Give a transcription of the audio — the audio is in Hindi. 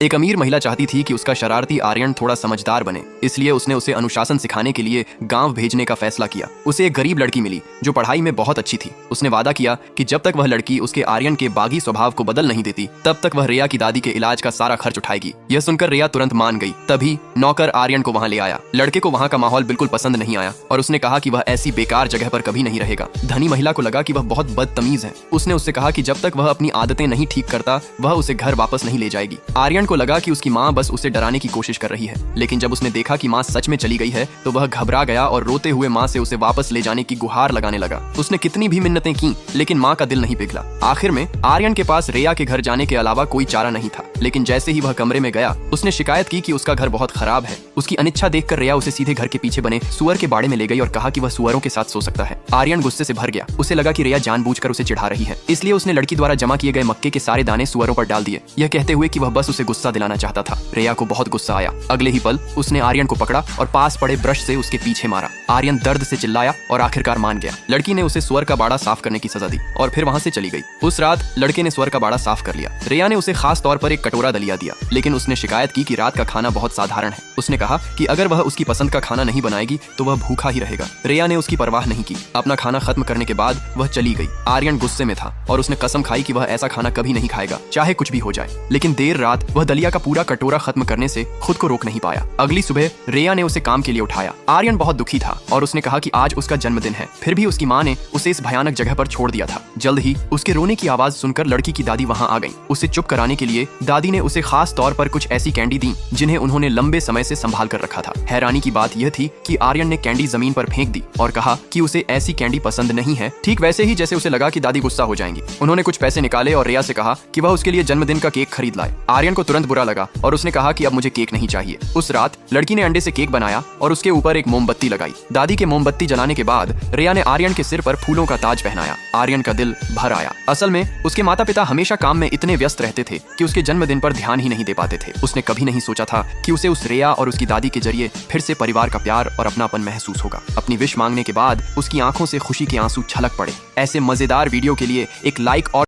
एक अमीर महिला चाहती थी कि उसका शरारती आर्यन थोड़ा समझदार बने, इसलिए उसने उसे अनुशासन सिखाने के लिए गांव भेजने का फैसला किया। उसे एक गरीब लड़की मिली जो पढ़ाई में बहुत अच्छी थी। उसने वादा किया कि जब तक वह लड़की उसके आर्यन के बागी स्वभाव को बदल नहीं देती तब तक वह रिया की दादी के इलाज का सारा खर्च उठाएगी। यह सुनकर रिया तुरंत मान गई। तभी नौकर आर्यन को वहाँ ले आया। लड़के को वहाँ का माहौल बिल्कुल पसंद नहीं आया और उसने कहा कि वह ऐसी बेकार जगह पर कभी नहीं रहेगा। धनी महिला को लगा कि वह बहुत बदतमीज है। उसने उससे कहा कि जब तक वह अपनी आदतें नहीं ठीक करता वह उसे घर वापस नहीं ले जाएगी। आर्यन को लगा कि उसकी माँ बस उसे डराने की कोशिश कर रही है, लेकिन जब उसने देखा कि माँ सच में चली गई है तो वह घबरा गया और रोते हुए माँ से उसे वापस ले जाने की गुहार लगाने लगा। उसने कितनी भी मिन्नतें की लेकिन माँ का दिल नहीं पिघला। आखिर में आर्यन के पास रिया के घर जाने के अलावा कोई चारा नहीं था, लेकिन जैसे ही वह कमरे में गया उसने शिकायत की कि उसका घर बहुत खराब है। उसकी अनिच्छा देखकर रिया उसे सीधे घर के पीछे बने सुअर के बाड़े में ले गई और कहा कि वह सुअरों के साथ सो सकता है। आर्यन गुस्से से भर गया। उसे लगा कि रिया जानबूझकर उसे चिढ़ा रही है, इसलिए उसने लड़की द्वारा जमा किए गए मक्के के सारे दाने सुअरों पर डाल दिए, यह कहते हुए कि वह बस उसे गुस्सा दिलाना चाहता था। रिया को बहुत गुस्सा आया। अगले ही पल उसने आर्यन को पकड़ा और पास पड़े ब्रश से उसके पीछे मारा। आर्यन दर्द से चिल्लाया और आखिरकार मान गया। लड़की ने उसे सुअर का बाड़ा साफ करने की सजा दी और फिर वहां से चली गई। उस रात लड़के ने सुअर का बाड़ा साफ कर लिया। रिया ने उसे खास तौर पर एक कटोरा दलिया दिया, लेकिन उसने शिकायत की कि रात का खाना बहुत साधारण है। उसने कहा कि अगर वह उसकी पसंद का खाना नहीं बनाएगी तो वह भूखा ही रहेगा। रिया ने उसकी परवाह नहीं की। अपना खाना खत्म करने के बाद वह चली गई। आर्यन गुस्से में था और उसने कसम खाई कि वह ऐसा खाना कभी नहीं खाएगा, चाहे कुछ भी हो जाए। लेकिन देर रात वह दलिया का पूरा कटोरा खत्म करने से खुद को रोक नहीं पाया। अगली सुबह रिया ने उसे काम के लिए उठाया। आर्यन बहुत दुखी था और उसने कहा कि आज उसका जन्मदिन है। फिर भी उसकी माँ ने उसे इस भयानक जगह पर छोड़ दिया था। जल्द ही उसके रोने की आवाज सुनकर लड़की की दादी वहां आ गई। उसे चुप कराने के लिए दादी ने उसे खास तौर पर कुछ ऐसी कैंडी दी जिन्हें उन्होंने लंबे समय से संभाल कर रखा था। हैरानी की बात यह थी कि आर्यन ने कैंडी जमीन पर फेंक दी और कहा कि उसे ऐसी कैंडी पसंद नहीं है, ठीक वैसे ही जैसे उसे लगा कि दादी गुस्सा हो जाएंगी। उन्होंने कुछ पैसे निकाले और रिया से कहा कि वह उसके लिए जन्मदिन का केक खरीद लाए। आर्यन को तुरंत बुरा लगा और उसने कहा कि अब मुझे केक नहीं चाहिए। उस रात लड़की ने अंडे से केक बनाया और उसके ऊपर एक मोमबत्ती लगाई। दादी के मोमबत्ती जलाने के बाद रिया ने आर्यन के सिर पर फूलों का ताज पहनाया। आर्यन का दिल भर आया। असल में उसके माता पिता हमेशा काम में इतने व्यस्त रहते थे कि उसके जन्मदिन पर ध्यान ही नहीं दे पाते थे। उसने कभी नहीं सोचा था कि उसे उस रिया और उसकी दादी के जरिए फिर से परिवार का प्यार और अपनापन महसूस होगा। अपनी विश मांगने के बाद उसकी आंखों से खुशी के आंसू छलक पड़े। ऐसे मजेदार वीडियो के लिए एक लाइक और